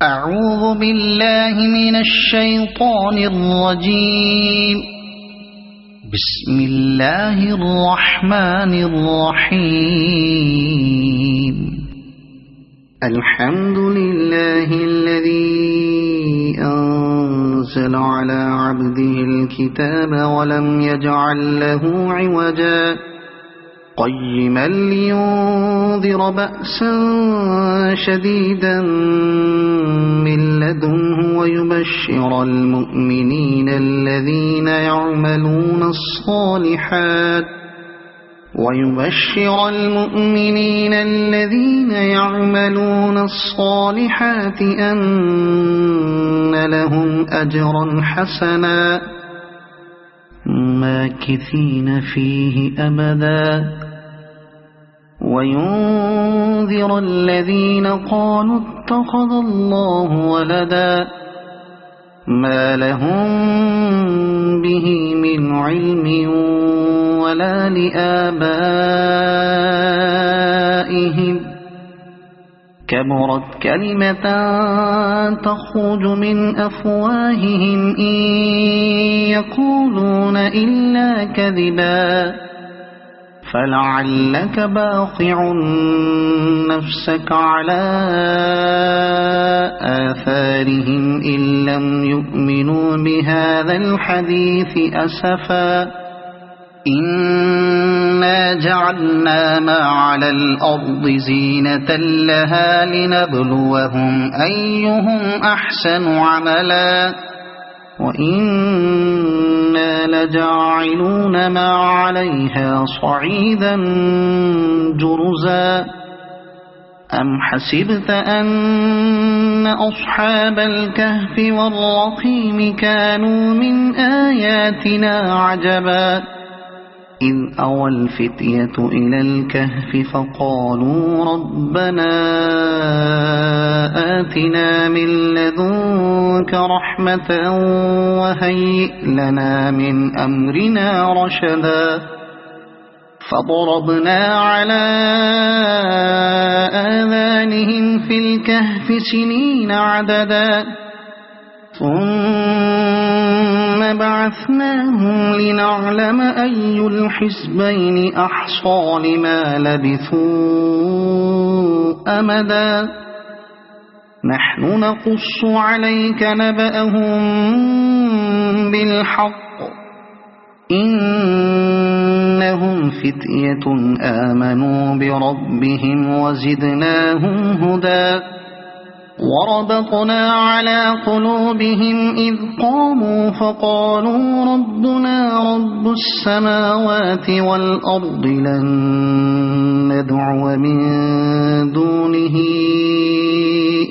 أعوذ بالله من الشيطان الرجيم. بسم الله الرحمن الرحيم. الحمد لله الذي أنزل على عبده الكتاب ولم يجعل له عوجا قيما لينذر بأسا شديدا من لدنه ويبشر المؤمنين الذين يعملون الصالحات أن لهم أجرا حسنا ماكثين فيه أبدا وينذر الذين قالوا اتخذ الله ولدا ما لهم به من علم ولا لآبائهم كبرت كلمة تخرج من أفواههم إن يقولون إلا كذبا فلعلك باخع نفسك على آثارهم إن لم يؤمنوا بهذا الحديث أسفا إنا جعلنا ما على الأرض زينة لها لنبلوهم أيهم أحسن عملا وإنا لجاعلون ما عليها صعيدا جرزا أم حسبت أن أصحاب الكهف والرقيم كانوا من آياتنا عجبا إذ أوى الفتية إلى الكهف فقالوا ربنا آتنا من لدنك رحمة وهيئ لنا من أمرنا رشدا فضربنا على آذانهم في الكهف سنين عددا ثم بعثناهم لنعلم أي الحزبين أحصى لما لبثوا أمدا نحن نقص عليك نبأهم بالحق إنهم فتية آمنوا بربهم وزدناهم هدى وربطنا على قلوبهم إذ قاموا فقالوا ربنا رب السماوات والأرض لن ندعو من دونه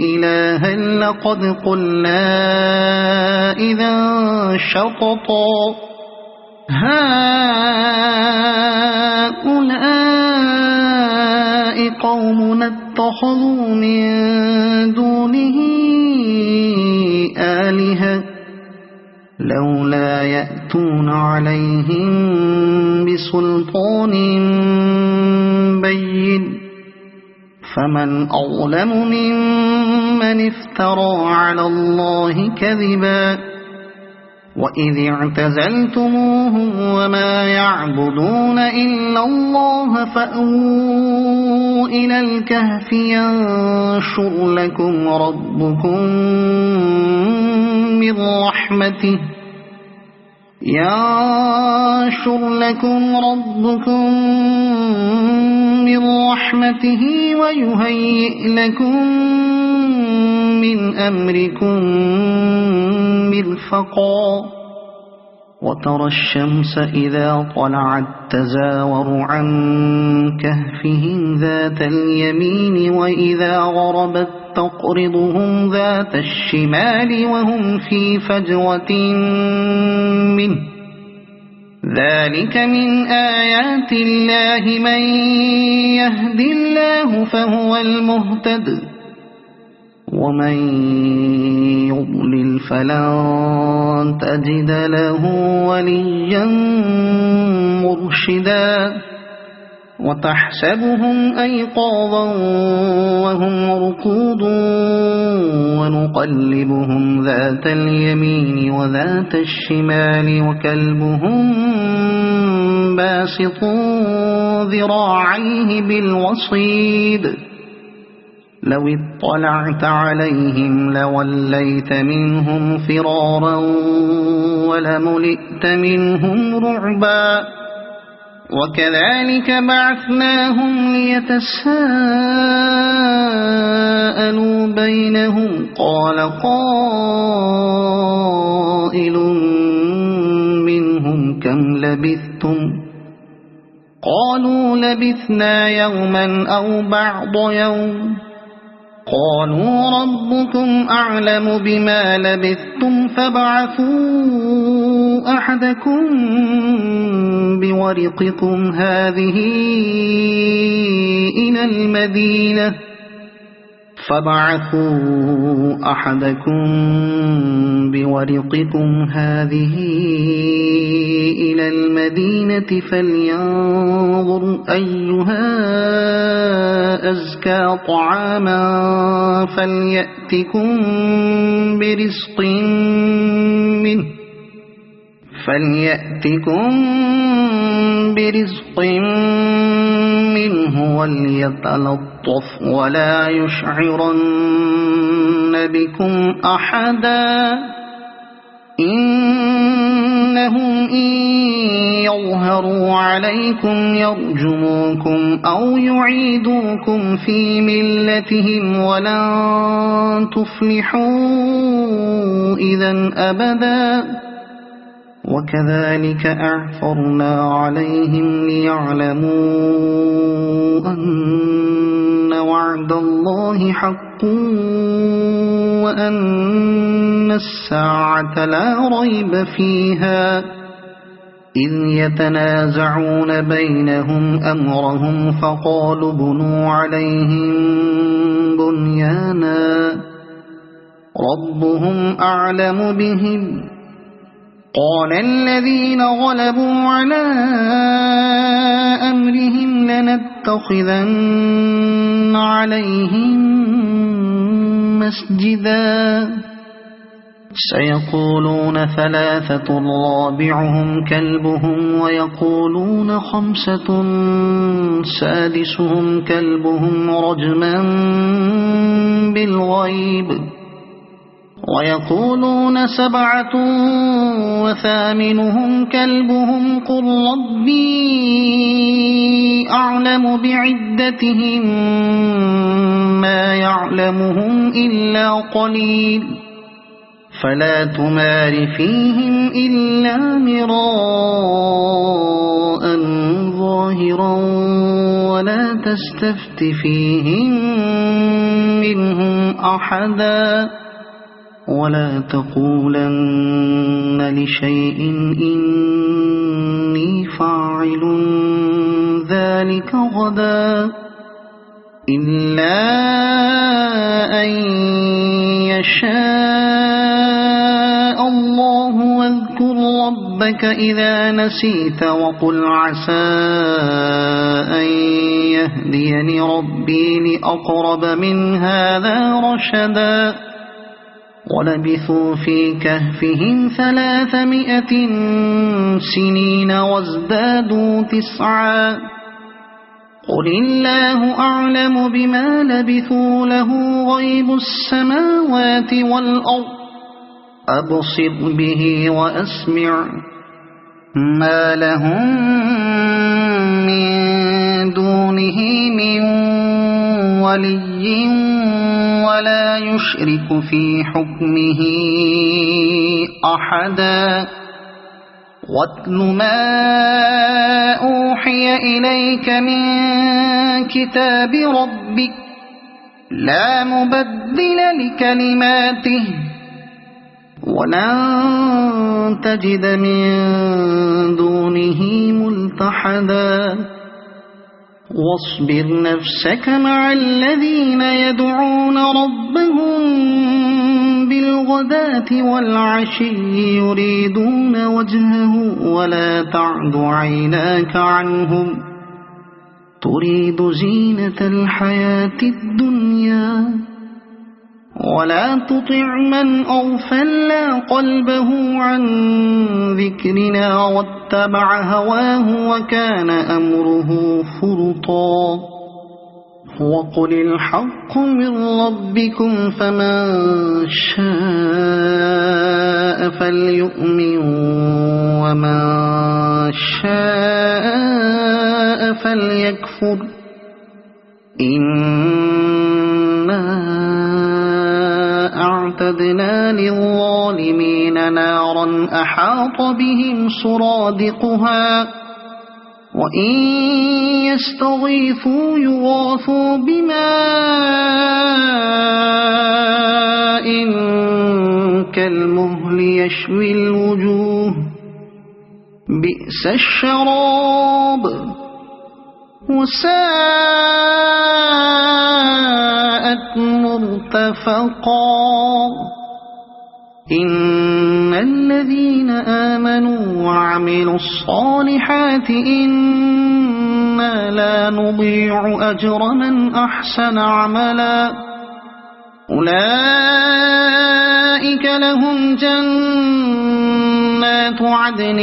إلها لقد قلنا إذا شططا هؤلاء قومنا اتخذوا من دونه آلهة لولا يأتون عليهم بسلطان بين فمن أظلم ممن افترى على الله كذبا وإذ اعتزلتموهم وما يعبدون إلا الله فأووا إلى الكهف ينشر لكم ربكم من رحمته ويهيئ لكم من أمركم مرفقا وترى الشمس إذا طلعت تزاور عن كهفهم ذات اليمين وإذا غربت تقرضهم ذات الشمال وهم في فجوة منه ذلك من آيات الله من يهد الله فهو المهتد ومن يضلل فلن تجد له وليا مرشدا وتحسبهم أيقاظا وهم رقود ونقلبهم ذات اليمين وذات الشمال وكلبهم باسط ذراعيه بالوصيد لو اطلعت عليهم لوليت منهم فرارا ولملئت منهم رعبا وكذلك بعثناهم ليتساءلوا بينهم قال قائل منهم كم لبثتم قالوا لبثنا يوما أو بعض يوم قالوا ربكم أعلم بما لبثتم فابعثوا أحدكم بورقكم هذه إلى المدينة فلينظر أيها أزكى طعاما فليأتكم برزق منه وليتلطف ولا يشعرن بكم أحدا إنهم إن يظهروا عليكم يرجموكم أو يعيدوكم في ملتهم ولن تفلحوا إذا أبدا وكذلك أعثرنا عليهم ليعلموا أن وعد الله حق وأن الساعة لا ريب فيها إذ يتنازعون بينهم أمرهم فقالوا بنوا عليهم بنيانا ربهم أعلم بهم قال الذين غلبوا على أمرهم لنتخذن عليهم مسجدا سيقولون ثلاثة رابعهم كلبهم ويقولون خمسة سادسهم كلبهم رجما بالغيب ويقولون سبعة وثامنهم كلبهم قل ربي أعلم بعدتهم ما يعلمهم إلا قليل فلا تمار فيهم إلا مراء ظاهرا ولا تستفت فيهم منهم أحدا ولا تقولن لشيء إني فاعل ذلك غدا إلا أن يشاء الله واذكر ربك إذا نسيت وقل عسى أن يهديني ربي لأقرب من هذا رشدا ولبثوا في كهفهم 300 سنين وازدادوا 9 قل الله أعلم بما لبثوا له غيب السماوات والأرض أبصر به وأسمع ما لهم من دونه من ولي ولا يشرك في حكمه أحدا واتل ما أوحي إليك من كتاب ربك لا مبدل لكلماته ولن تجد من دونه ملتحدا واصبر نفسك مع الذين يدعون ربهم بالغداة والعشي يريدون وجهه ولا تعد عيناك عنهم تريد زينة الحياة الدنيا ولا تطع من أغفلنا قلبه عن ذكرنا واتبع هواه وكان أمره فرطا وقل الحق من ربكم فمن شاء فليؤمن ومن شاء فليكفر إنا أعتدنا للظالمين نارا أحاط بهم سرادقها وإن يستغيثوا يغاثوا بماء كالمهل يشوي الوجوه بئس الشراب وساءت مرتفقا إن الذين آمنوا وعملوا الصالحات إنا لا نضيع أجر من أحسن عملا أولئك لهم جنات عدن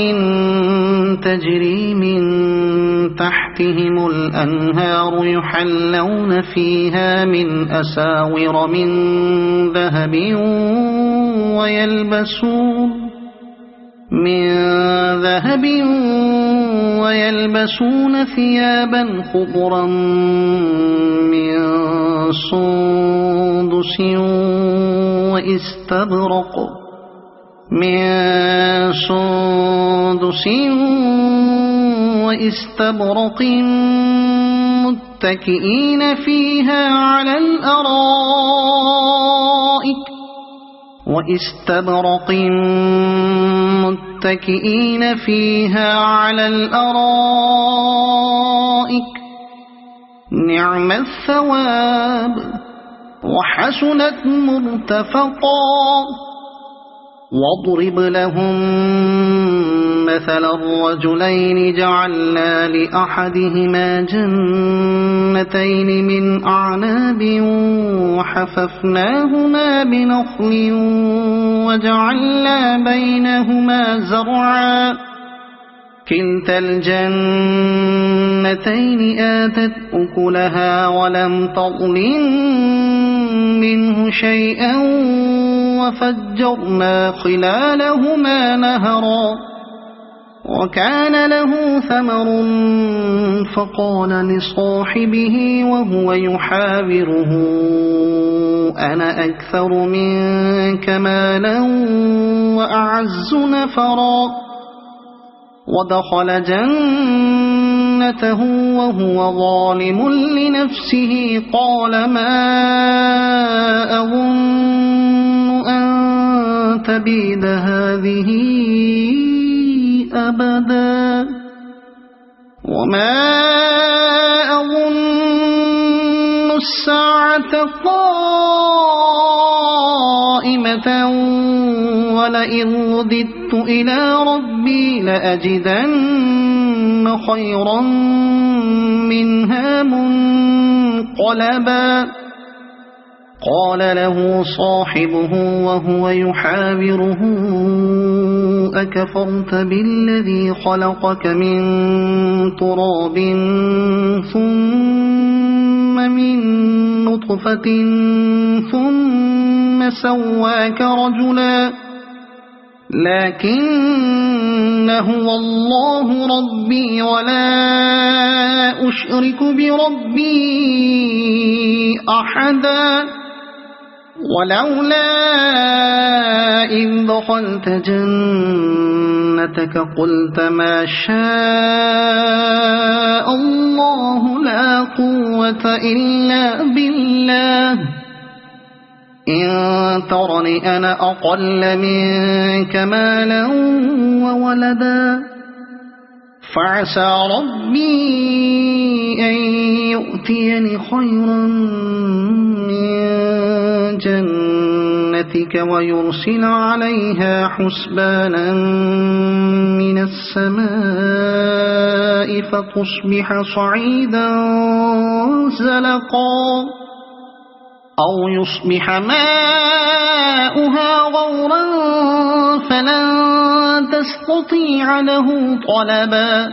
تجري من تحتهم الأنهار يحلون فيها من أساور من ذهب ويلبسون ثيابا خضرا من سندس واستبرق متكئين فيها على الأرائك نعم الثواب وحسنت مرتفقا واضرب لهم مثل الرجلين جعلنا لأحدهما جنتين من أعناب وحففناهما بنخل وجعلنا بينهما زرعا كلتا الجنتين آتت أكلها ولم تظلم منه شيئا وفجرنا خلالهما نهرا وكان له ثمر فقال لصاحبه وهو يحاوره أنا أكثر منك مالا وأعز نفرا ودخل جنته وهو ظالم لنفسه قال ما أظن أن تبيد هذه أبدا وما أظن الساعة قائمة ولئن رددت إلى ربي لأجدن خيرا منها منقلبا قال له صاحبه وهو يحاوره أكفرت بالذي خلقك من تراب ثم من نطفة ثم سواك رجلا لكن هو الله ربي ولا أشرك بربي أحدا ولولا إذ دخلت جنتك قلت ما شاء الله لا قوة إلا بالله إن ترني أنا أقل منك مالا وولدا فعسى ربي أن يؤتيني خيرا من جنتك برحمتك ويرسل عليها حسبانا من السماء فتصبح صعيدا زلقا أو يصبح ماؤها غورا فلن تستطيع له طلبا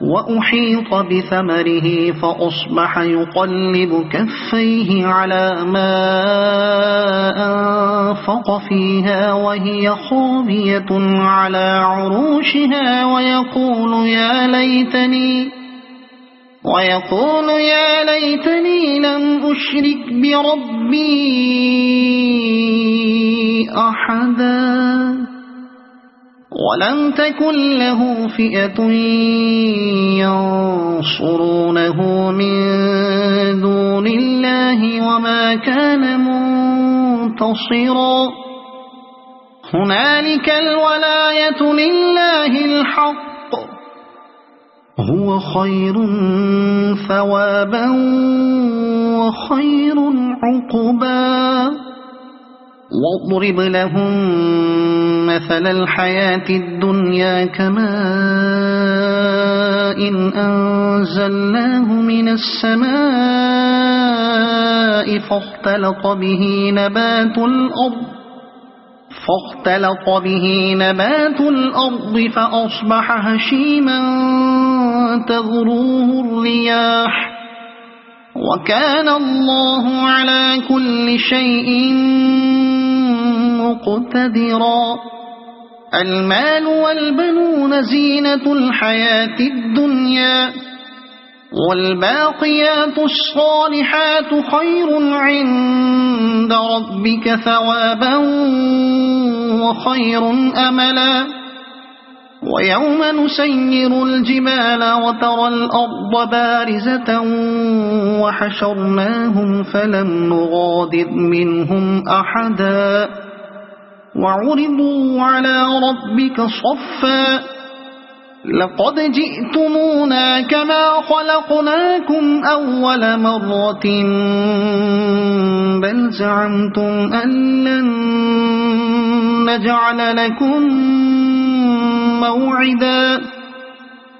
وأحيط بثمره فأصبح يقلب كفيه على ما أنفق فيها وهي خاوية على عروشها ويقول يا ليتني لم أشرك بربي أحدا ولم تكن له فئة ينصرونه من دون الله وما كان منتصرا هنالك الولاية لله الحق هو خير ثوابا وخير عقبا واضرب لهم مثل الحياة الدنيا كماء إن أنزلناه من السماء فاختلط به نبات الأرض فأصبح هشيما تذروه الرياح وكان الله على كل شيء مقتدرا المال والبنون زينة الحياة الدنيا والباقيات الصالحات خير عند ربك ثوابا وخير أملا ويوم نسير الجبال وترى الأرض بارزة وحشرناهم فلم نغادر منهم أحدا وعرضوا على ربك صفا لقد جئتمونا كما خلقناكم أول مرة بل زعمتم أن لن نجعل لكم موعدا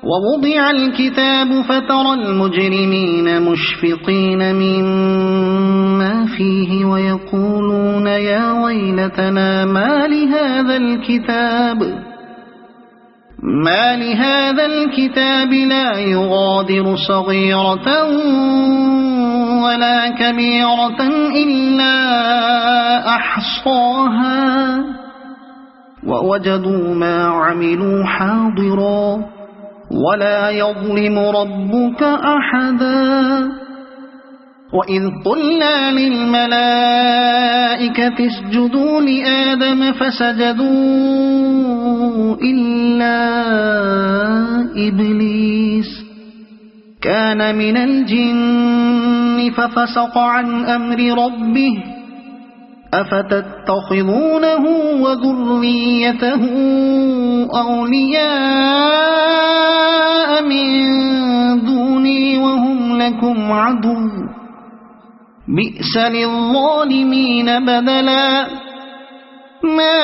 ووضع الكتاب فترى المجرمين مشفقين مما فيه ويقولون يا ويلتنا ما لهذا الكتاب لا يغادر صغيرة ولا كبيرة إلا أحصاها ووجدوا ما عملوا حاضرا ولا يظلم ربك أحدا وإذ قلنا للملائكة اسجدوا لآدم فسجدوا إلا إبليس كان من الجن ففسق عن أمر ربه أفتتخذونه وذريته أولياء من دوني وهم لكم عدو بئس للظالمين بدلا ما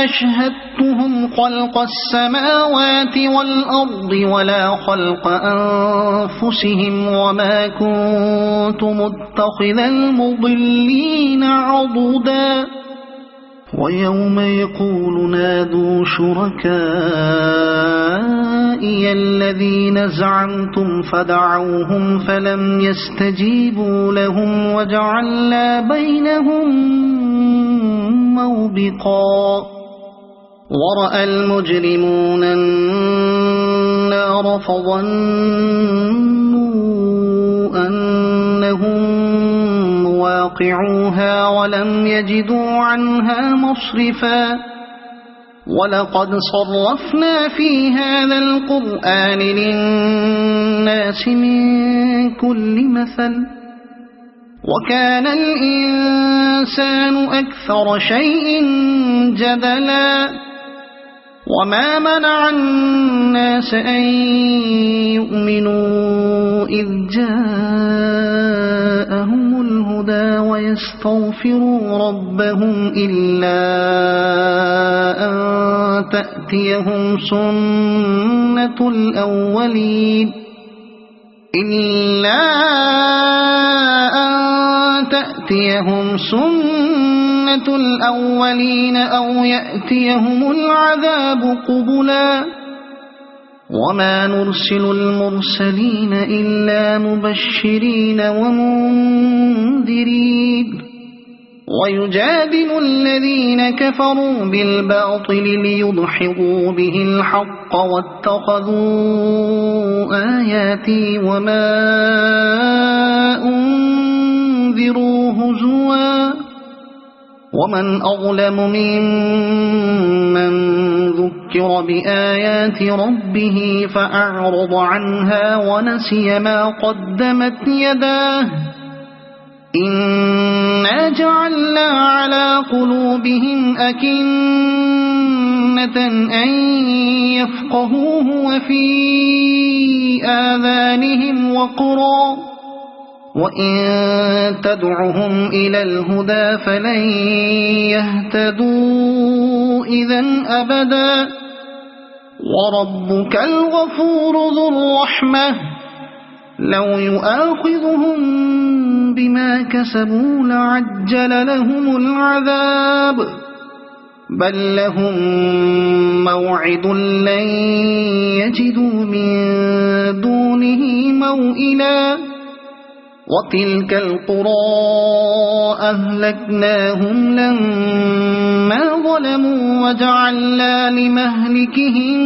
أشهدتهم خلق السماوات والأرض ولا خلق أنفسهم وما كنت متخذ المضلين عضدا ويوم يقول نادوا شركائي الذين زعمتم فدعوهم فلم يستجيبوا لهم وجعلنا بينهم موبقا ورأى المجرمون النار فظنوا أنهم واقعوها ولم يجدوا عنها مصرفا ولقد صرفنا في هذا القرآن للناس من كل مثل وكان الإنسان أكثر شيء جدلا وما منع الناس أن يؤمنوا إذ جاءهم الهدى الهدى ويستغفروا ربهم إلا أن تأتيهم سنة الأولين أو يأتيهم العذاب قبلا وما نرسل المرسلين إلا مبشرين ومنذرين ويجادل الذين كفروا بالباطل ليدحضوا به الحق واتخذوا آياتي وما أنذروا هزوا ومن أظلم ممن ذكر بآيات ربه فأعرض عنها ونسي ما قدمت يداه إنا جعلنا على قلوبهم أكنة أن يفقهوه وفي آذانهم وقرا وإن تدعهم إلى الهدى فلن يهتدوا إذن أبدا وربك الغفور ذو الرحمة لو يؤاخذهم بما كسبوا لعجل لهم العذاب بل لهم موعد لن يجدوا من دونه موئلا وتلك القرى أهلكناهم لما ظلموا وجعلنا لمهلكهم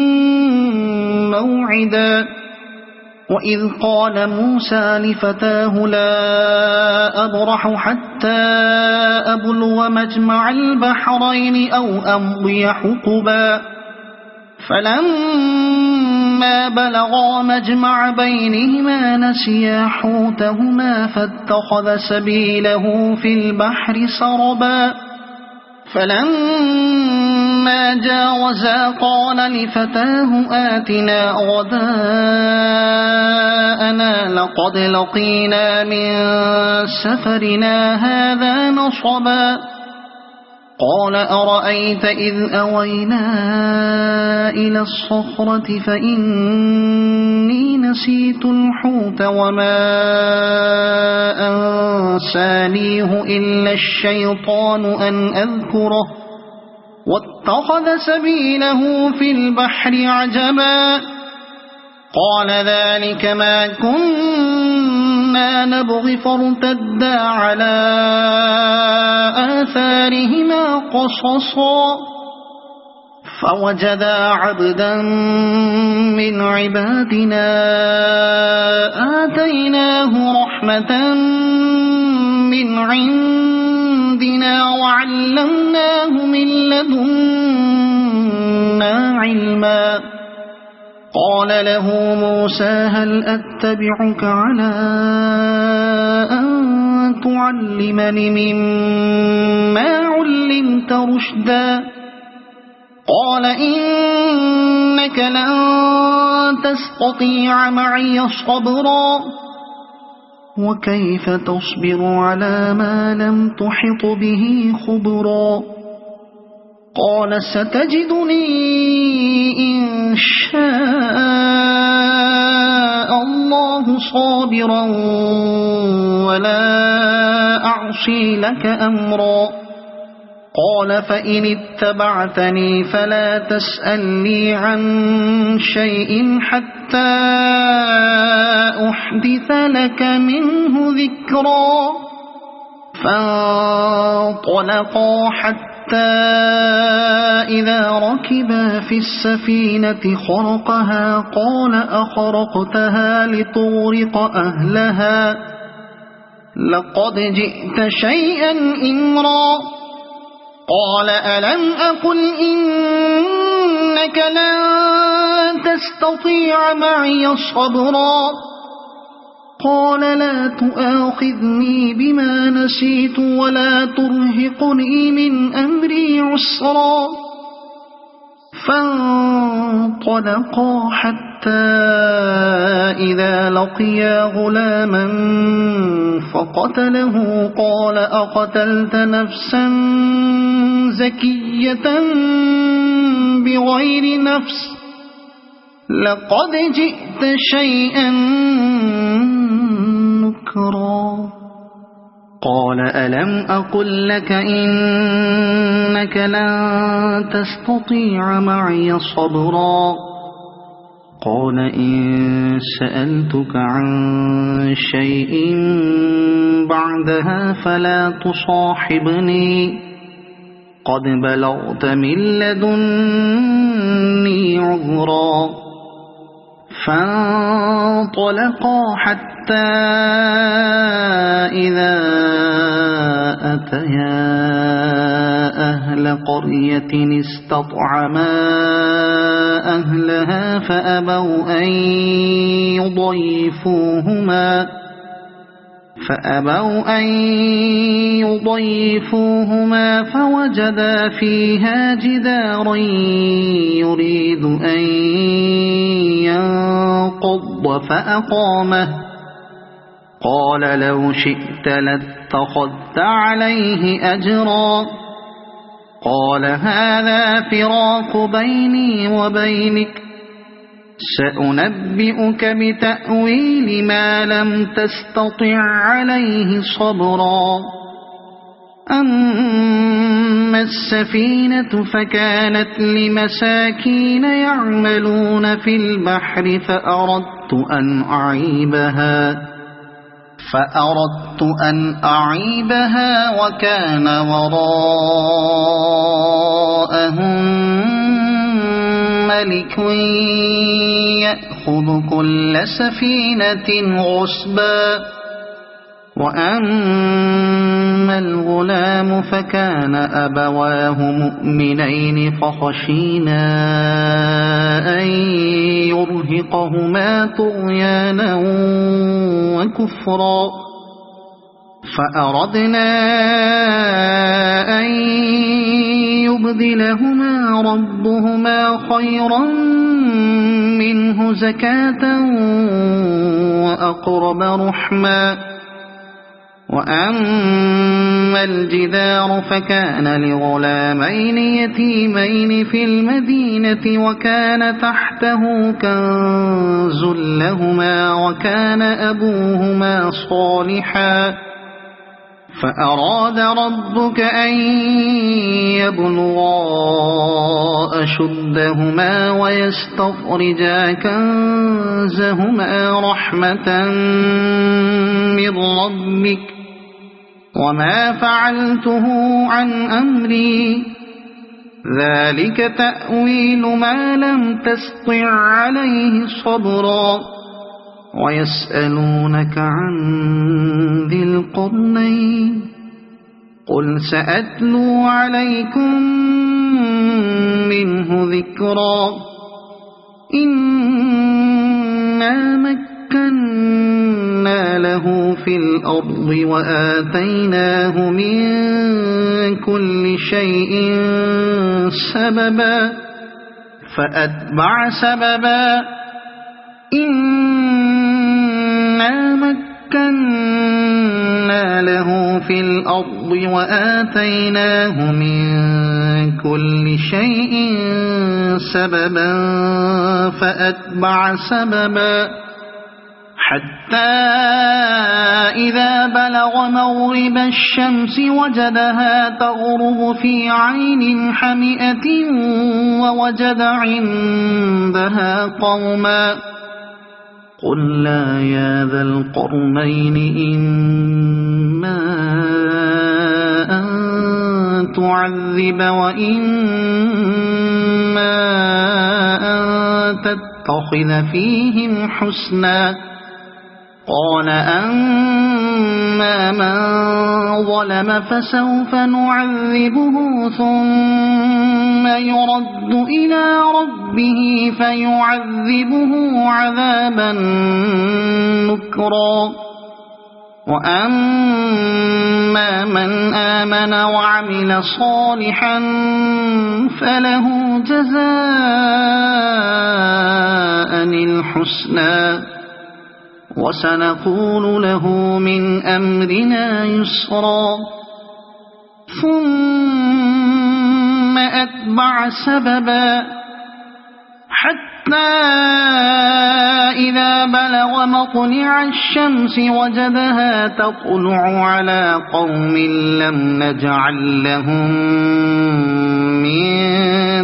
موعدا وإذ قال موسى لفتاه لا أبرح حتى أبلغ مجمع البحرين أو أمضي حقبا فلما بلغا مجمع بينهما نسيا حوتهما فاتخذ سبيله في البحر سربا فلما جاوزا قال لفتاه آتنا غداءنا لقد لقينا من سفرنا هذا نصبا قال أرأيت إذ أوينا إلى الصخرة فإني نسيت الحوت وما أنسانيه إلا الشيطان أن أذكره واتخذ سبيله في البحر عجبا قال ذلك ما كنا نبغي فارتدا على آثارهما قصصا فوجدا عبدا من عبادنا آتيناه رحمة من عندنا وعلمناه من لدنا علما قال له موسى هل أتبعك على أن تعلمني مما علمت رشدا قال إنك لن تستطيع معي صبرا وكيف تصبر على ما لم تحط به خبرا قال ستجدني إن شاء الله صابرا ولا أعصي لك أمرا قال فإن اتبعتني فلا تسألني عن شيء حتى أحدث لك منه ذكرا فانطلقا حتى إذا ركبا في السفينة خرقها قال أخرقتها لتغرق أهلها لقد جئت شيئا إمرا قال ألم أقل إنك لن تستطيع معي صبرا قال لا تؤاخذني بما نسيت ولا ترهقني من أمري عسرا فانطلقا حتى حتى إذا لقيا غلاما فقتله قال أقتلت نفسا زكية بغير نفس لقد جئت شيئا نكرا قال ألم أقل لك إنك لن تستطيع معي صبرا قال إن سألتك عن شيء بعدها فلا تصاحبني قد بلغت من لدني عذرا فانطلقا حتى إذا أتيا أهل قرية استطعما أهلها فأبوا أن يضيفوهما فوجدا فيها جدارا يريد أن ينقض فأقامه قال لو شئت لاتخذت عليه أجرا قال هذا فراق بيني وبينك سأنبئك بتأويل ما لم تستطع عليه صبرا أما السفينة فكانت لمساكين يعملون في البحر فأردت أن أعيبها وكان وراءهم ملك يأخذ كل سفينة غصبا وأما الغلام فكان أبواه مؤمنين فخشينا أن يرهقهما طغيانا وكفرا فأردنا أن يبدلهما ربهما خيرا منه زكاة وأقرب رحما وأما الجدار فكان لغلامين يتيمين في المدينة وكان تحته كنز لهما وكان أبوهما صالحا فأراد ربك أن يبلغا أشدهما ويستخرجا كنزهما رحمة من ربك وما فعلته عن أمري ذلك تأويل ما لم تستطع عليه صبرا ويسألونك عن ذي القرنين قل سأتلو عليكم منه ذكرا إنا مكنا له في الأرض وآتيناه من كل شيء سببا فأتبع سببا إنا مكنا له في الأرض وآتيناه من كل شيء سببا فأتبع سببا حتى إذا بلغ مغرب الشمس وجدها تغرب في عين حمئة ووجد عندها قوما قلنا يا ذا القرنين إما أن تعذب وإما أن تتخذ فيهم حسنا قال أما من ظلم فسوف نعذبه ثم يرد إلى ربه فيعذبه عذابا نكرا وأما من آمن وعمل صالحا فله جزاء الحسنى وسنقول له من أمرنا يسرا ثم أتبع سببا حتى إذا بلغ مطلع الشمس وجدها تطلع على قوم لم نجعل لهم من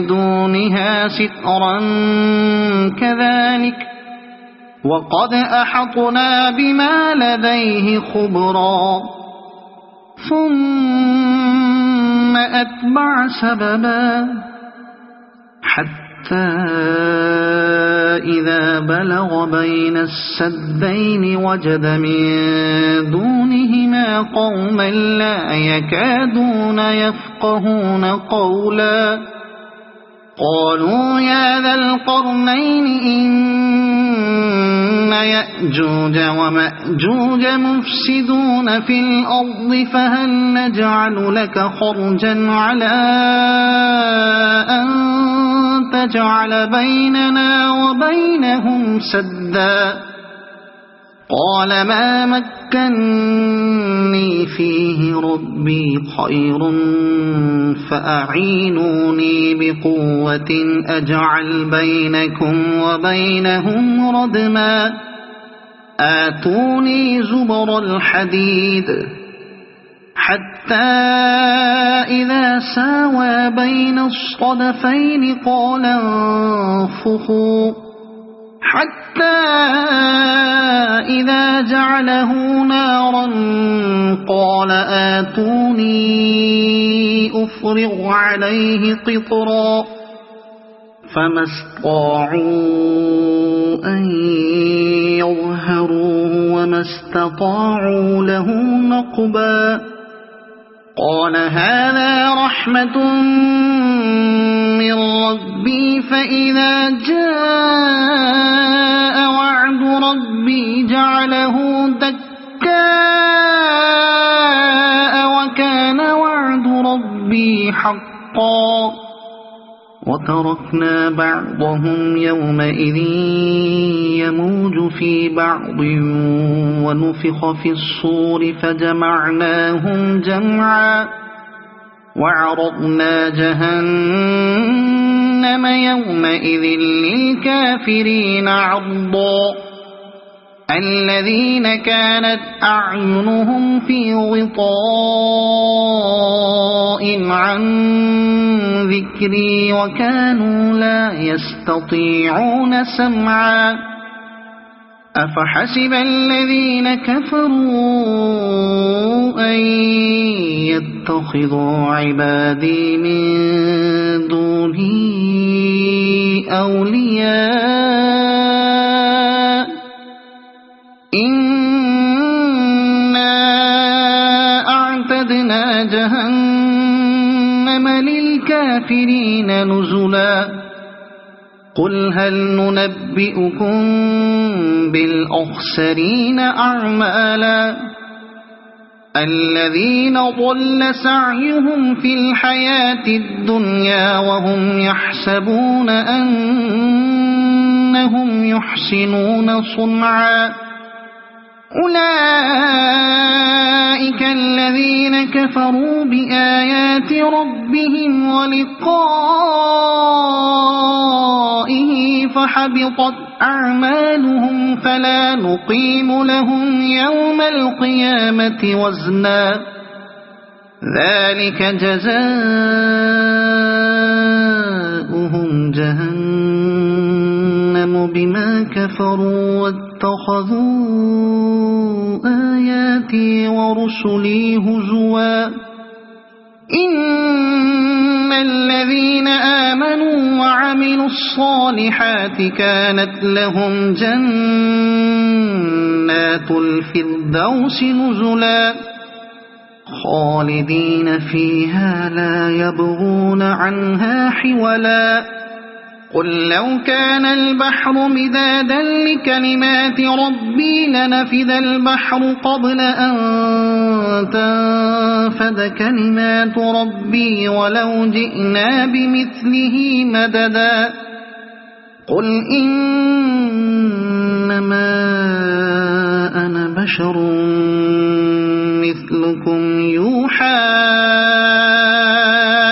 دونها سترا كذلك وقد أحطنا بما لديه خبرا ثم أتبع سببا حتى إذا بلغ بين السدين وجد من دونهما قوما لا يكادون يفقهون قولا قالوا يا ذا القرنين إن يأجوج ومأجوج مفسدون في الأرض فهل نجعل لك خرجا على أن تجعل بيننا وبينهم سدا قال ما مكني فيه ربي خير فأعينوني بقوة أجعل بينكم وبينهم ردما آتوني زبر الحديد حتى إذا ساوى بين الصدفين قال انفخوا حتى إذا جعله نارا قال آتوني أفرغ عليه قطرا فما استطاعوا أن يظهروه وما استطاعوا له نقبا قال هذا رحمة من ربي فإذا جاء وعد ربي جعله دكاء وكان وعد ربي حقا وتركنا بعضهم يومئذ يموج في بعض ونفخ في الصور فجمعناهم جمعا وعرضنا جهنم يومئذ للكافرين عرضا الذين كانت أعينهم في غطاء عن ذكري وكانوا لا يستطيعون سمعا أفحسب الذين كفروا أن يتخذوا عبادي من دوني أولياء إنا أعتدنا جهنم للكافرين نزلا قل هل ننبئكم بالأخسرين أعمالا الذين ضل سعيهم في الحياة الدنيا وهم يحسبون أنهم يحسنون صنعا أولئك الذين كفروا بآيات ربهم ولقائه فحبطت أعمالهم فلا نقيم لهم يوم القيامة وزنا ذلك جزاؤهم جهنم بما كفروا واتخذوا آياتي ورسلي هزوا إن الذين آمنوا وعملوا الصالحات كانت لهم جنات الفردوس نزلا خالدين فيها لا يبغون عنها حولا قل لو كان البحر مدادا لكلمات ربي لنفذ البحر قبل أن تنفد كلمات ربي ولو جئنا بمثله مددا قل إنما أنا بشر مثلكم يوحى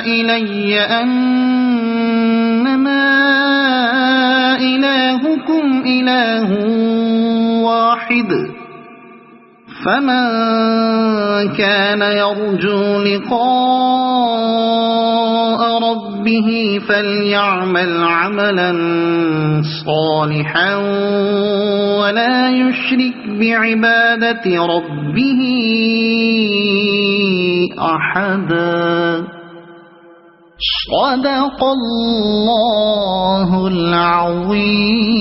إلي أنما إلهكم إله واحد فمن كان يرجو لقاء ربه فليعمل عملا صالحا ولا يشرك بعبادة ربه أحدا. صدق الله العظيم.